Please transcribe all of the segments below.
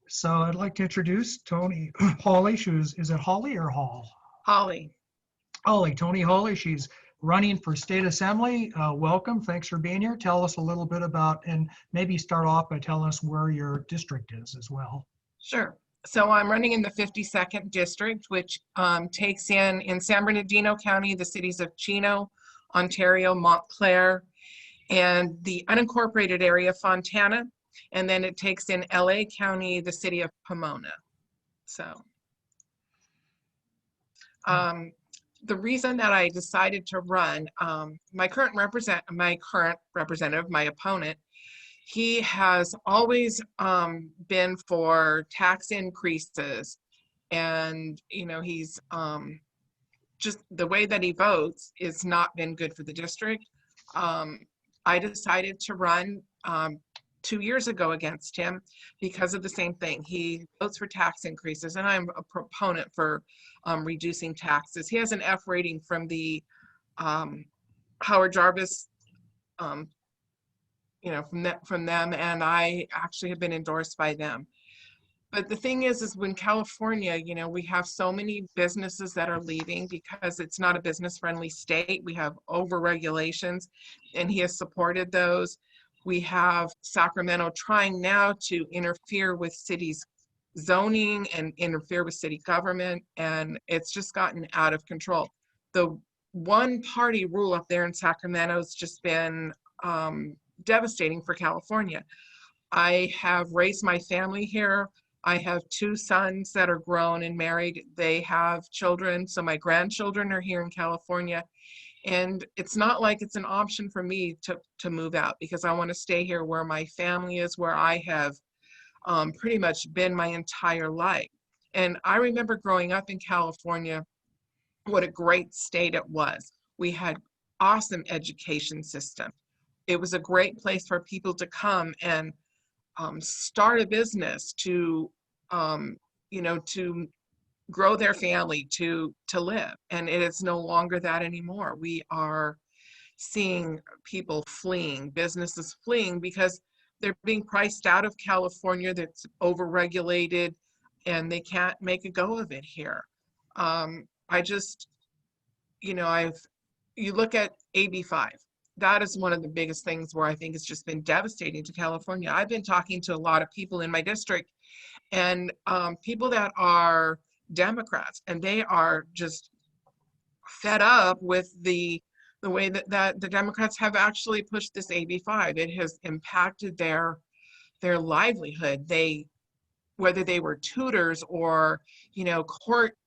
So I'd like to introduce Toni Holle. Is it Holle or Hall? Holly. Holle, Toni Holle. She's running for state assembly. Welcome. Thanks for being here. Tell us a little bit about, and maybe start off by telling us where your district is as well. Sure. So I'm running in the 52nd district, which takes in San Bernardino County, the cities of Chino, Ontario, Montclair, and the unincorporated area of Fontana. And then it takes in LA County, the city of Pomona. So the reason that I decided to run, my current representative, my opponent, he has always been for tax increases, and he's just the way that he votes is not been good for the district. I decided to run 2 years ago against him because of the same thing. He votes for tax increases, and I'm a proponent for reducing taxes. He has an F rating from the Howard Jarvis, from them, and I actually have been endorsed by them. But the thing is when California, we have so many businesses that are leaving because it's not a business-friendly state. We have over-regulations, and he has supported those. We have Sacramento trying now to interfere with cities' zoning and interfere with city government, and it's just gotten out of control. The one-party rule up there in Sacramento has just been devastating for California. I have raised my family here. I have 2 sons that are grown and married. They have children, so my grandchildren are here in California. And it's not like it's an option for me to move out, because I want to stay here where my family is, where I have pretty much been my entire life. And I remember growing up in California, what a great state it was. We had awesome education system. It was a great place for people to come and start a business, to grow their family, to live. And it is no longer that anymore. We are seeing people fleeing, businesses fleeing, because they're being priced out of California. That's overregulated, and they can't make a go of it here. You look at AB5. That is one of the biggest things where I think it's just been devastating to California. I've been talking to a lot of people in my district, and people that are Democrats, and they are just fed up with the way that the Democrats have actually pushed this AB5. It has impacted their livelihood. Whether they were tutors or court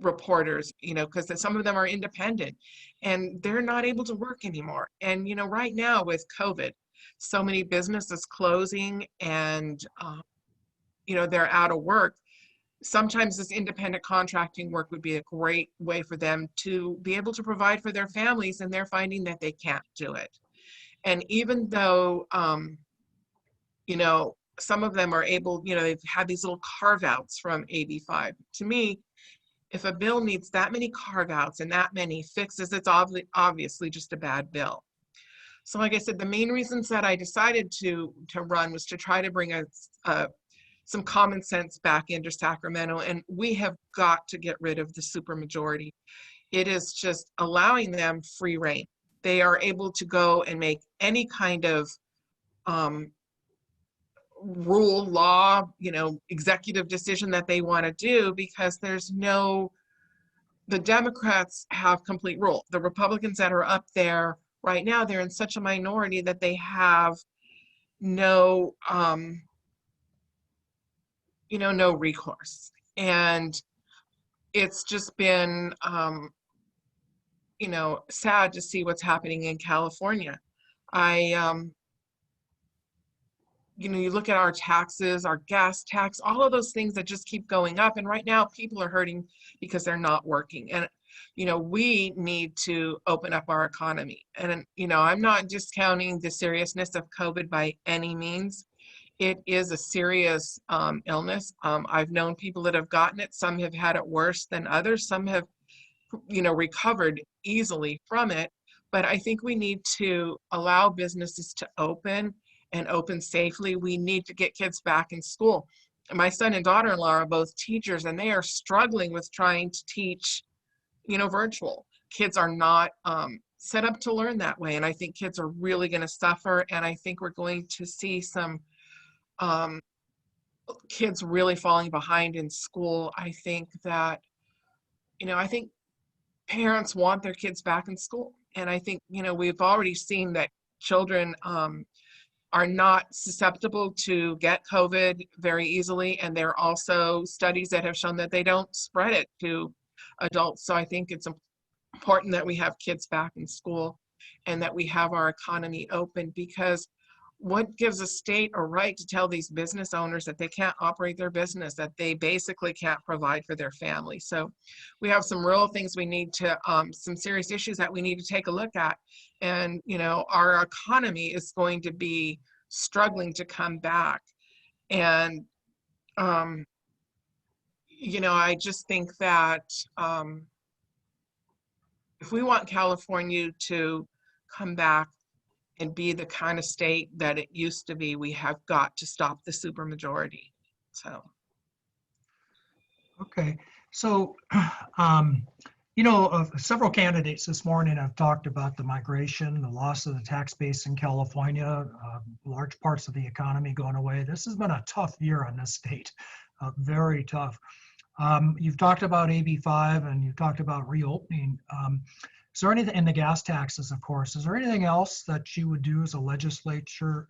reporters, because some of them are independent, and they're not able to work anymore. And right now with COVID, so many businesses closing, and they're out of work. Sometimes this independent contracting work would be a great way for them to be able to provide for their families, and they're finding that they can't do it. And even though some of them are able, they've had these little carve-outs from AB5. To me, if a bill needs that many carve-outs and that many fixes, it's obviously just a bad bill. So like I said, the main reasons that I decided to run was to try to bring some common sense back into Sacramento, and we have got to get rid of the supermajority. It is just allowing them free reign. They are able to go and make any kind of rule, law, executive decision that they want to do, because the Democrats have complete rule. The Republicans that are up there right now, they're in such a minority that they have no recourse. And it's just been sad to see what's happening in California. You look at our taxes, our gas tax, all of those things that just keep going up. And right now people are hurting because they're not working. And, we need to open up our economy. And, I'm not discounting the seriousness of COVID by any means. It is a serious illness. I've known people that have gotten it. Some have had it worse than others. Some have, recovered easily from it. But I think we need to allow businesses to open and open safely. We need to get kids back in school. My son and daughter-in-law are both teachers, and they are struggling with trying to teach, virtual. Kids are not set up to learn that way, and I think kids are really going to suffer, and I think we're going to see some kids really falling behind in school. I think that, I think parents want their kids back in school, and I think, we've already seen that children are not susceptible to get COVID very easily, and there are also studies that have shown that they don't spread it to adults. So I think it's important that we have kids back in school and that we have our economy open, because what gives a state a right to tell these business owners that they can't operate their business, that they basically can't provide for their family? So we have some real things we need to, some serious issues that we need to take a look at. And, our economy is going to be struggling to come back. And, I just think that if we want California to come back and be the kind of state that it used to be, we have got to stop the supermajority. So. Okay. So, several candidates this morning have talked about the migration, the loss of the tax base in California, large parts of the economy going away. This has been a tough year on this state, very tough. You've talked about AB5 and you've talked about reopening. Is there anything in the gas taxes, of course, is there anything else that you would do as a legislator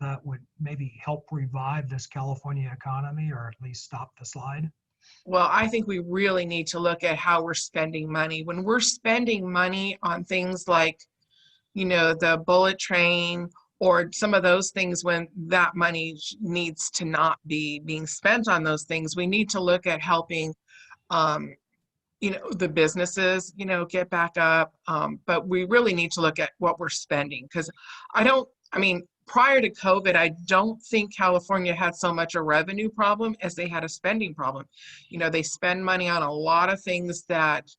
that would maybe help revive this California economy, or at least stop the slide? Well, I think we really need to look at how we're spending money. When we're spending money on things like, the bullet train or some of those things, when that money needs to not be being spent on those things, we need to look at helping the businesses, get back up. But we really need to look at what we're spending, because prior to COVID, I don't think California had so much a revenue problem as they had a spending problem. They spend money on a lot of things that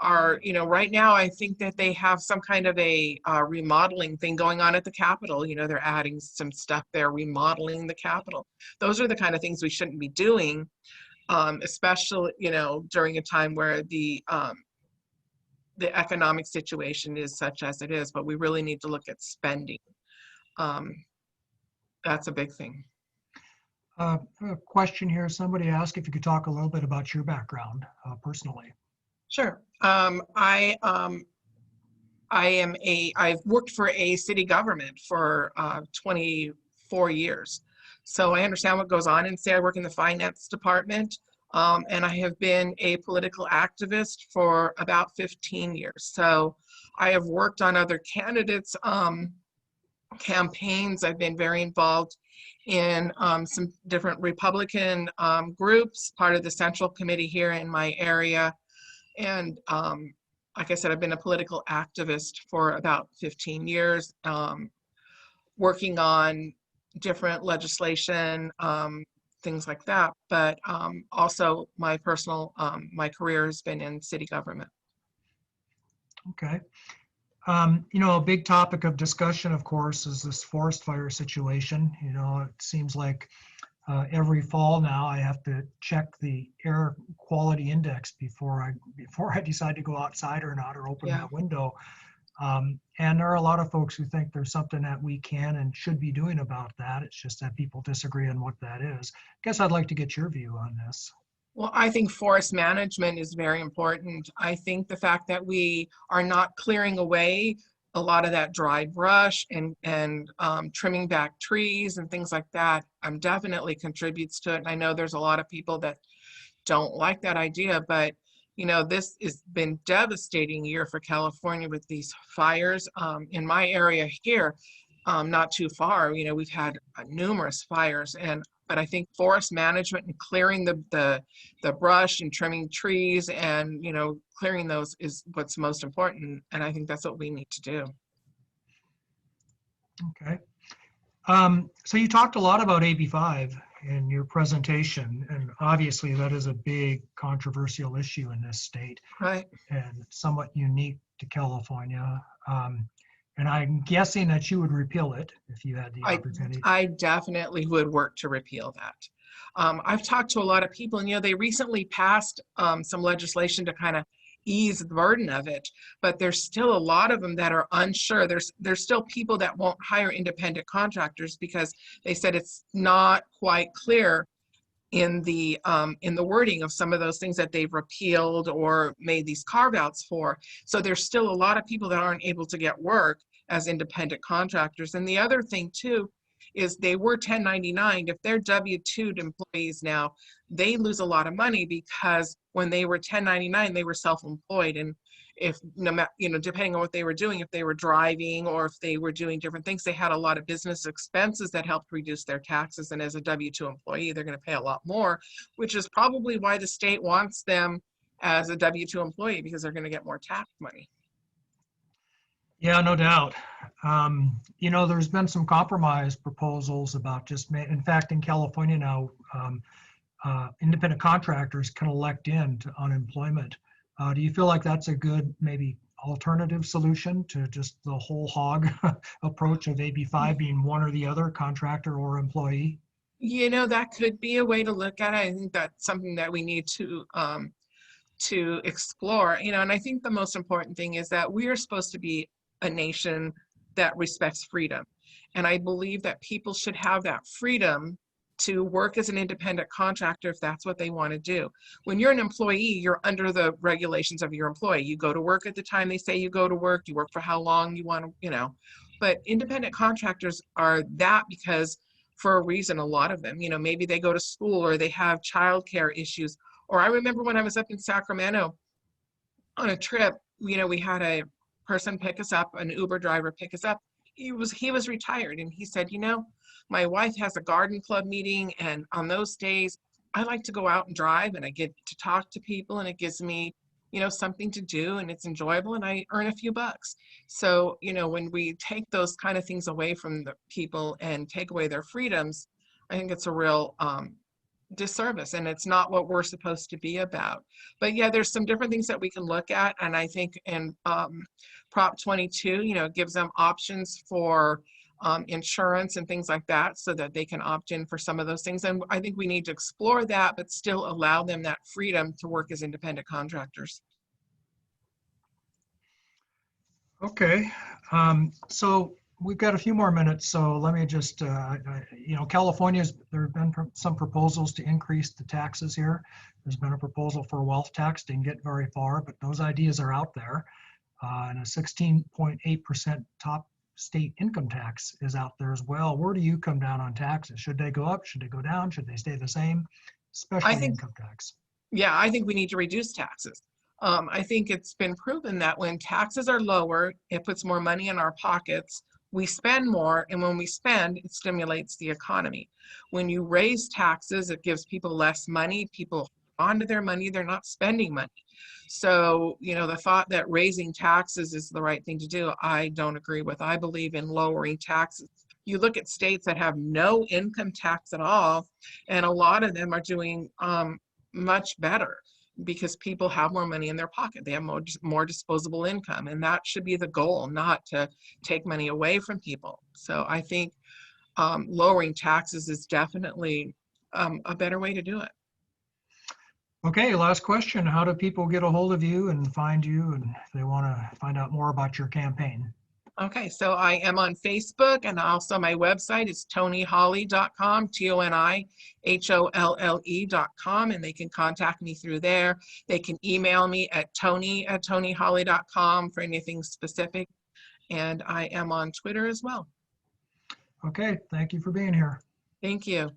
are, right now, I think that they have some kind of a remodeling thing going on at the Capitol. They're adding some stuff there, remodeling the Capitol. Those are the kind of things we shouldn't be doing. Especially, during a time where the economic situation is such as it is, but we really need to look at spending. That's a big thing. A question here. Somebody asked if you could talk a little bit about your background personally. Sure. I've worked for a city government for 24 years. So I understand what goes on in city. I work in the finance department, and I have been a political activist for about 15 years. So I have worked on other candidates' campaigns. I've been very involved in some different Republican groups, part of the Central Committee here in my area. And like I said, I've been a political activist for about 15 years, working on different legislation, things like that. But also my my career has been in city government. Okay. A big topic of discussion, of course, is this forest fire situation. It seems like every fall now I have to check the air quality index before I decide to go outside or not, or open that window. And there are a lot of folks who think there's something that we can and should be doing about that. It's just that people disagree on what that is. I guess I'd like to get your view on this. Well, I think forest management is very important. I think the fact that we are not clearing away a lot of that dry brush and trimming back trees and things like that definitely contributes to it. And I know there's a lot of people that don't like that idea, but this has been devastating year for California with these fires. In my area here, not too far, we've had numerous fires, but I think forest management and clearing the brush and trimming trees and clearing those is what's most important, and I think that's what we need to do. Okay. So you talked a lot about AB5 in your presentation, and obviously that is a big controversial issue in this state, right? And somewhat unique to California. And I'm guessing that you would repeal it if you had the I, opportunity. I definitely would work to repeal that. I've talked to a lot of people, and they recently passed some legislation to kind of ease the burden of it, but there's still a lot of them that are unsure. There's still people that won't hire independent contractors because they said it's not quite clear in the wording of some of those things that they've repealed or made these carve outs for. So there's still a lot of people that aren't able to get work as independent contractors. And the other thing too is they were 1099. If they're W-2 employees now, they lose a lot of money because when they were 1099, they were self-employed. And if no matter, depending on what they were doing, if they were driving or if they were doing different things, they had a lot of business expenses that helped reduce their taxes. And as a W-2 employee, they're going to pay a lot more, which is probably why the state wants them as a W-2 employee, because they're going to get more tax money. Yeah, no doubt. There's been some compromise proposals about just, in fact, in California now, independent contractors can elect into unemployment. Do you feel like that's a good, maybe alternative solution to just the whole hog approach of AB5 being one or the other, contractor or employee? That could be a way to look at it. I think that's something that we need to explore, and I think the most important thing is that we are supposed to be a nation that respects freedom. And I believe that people should have that freedom to work as an independent contractor if that's what they want to do. When you're an employee, you're under the regulations of your employer. You go to work at the time they say you go to work, you work for how long you want to, but independent contractors are that because for a reason, a lot of them, maybe they go to school or they have childcare issues. Or I remember when I was up in Sacramento on a trip, we had a person pick us up, an Uber driver pick us up. He was retired, and he said, my wife has a garden club meeting, and on those days I like to go out and drive, and I get to talk to people, and it gives me something to do, and it's enjoyable, and I earn a few bucks. So when we take those kind of things away from the people and take away their freedoms, I think it's a real disservice, and it's not what we're supposed to be about. But yeah, there's some different things that we can look at, and I think in Prop 22, it gives them options for insurance and things like that so that they can opt in for some of those things. And I think we need to explore that, but still allow them that freedom to work as independent contractors. Okay, so we've got a few more minutes, so let me just, California's, there have been some proposals to increase the taxes here. There's been a proposal for a wealth tax, didn't get very far, but those ideas are out there. And a 16.8% top state income tax is out there as well. Where do you come down on taxes? Should they go up? Should they go down? Should they stay the same? Especially income tax. Yeah, I think we need to reduce taxes. I think it's been proven that when taxes are lower, it puts more money in our pockets. We spend more, and when we spend, it stimulates the economy. When you raise taxes, it gives people less money. People hold on to their money, they're not spending money. So, the thought that raising taxes is the right thing to do, I don't agree with. I believe in lowering taxes. You look at states that have no income tax at all, and a lot of them are doing much better because people have more money in their pocket. They have more disposable income, and that should be the goal, not to take money away from people. So I think lowering taxes is definitely a better way to do it. Okay, last question. How do people get a hold of you and find you, and if they want to find out more about your campaign? Okay, so I am on Facebook, and also my website is toniholle.com, ToniHolle.com, and they can contact me through there. They can email me at toni@toniholle.com for anything specific, and I am on Twitter as well. Okay, thank you for being here. Thank you.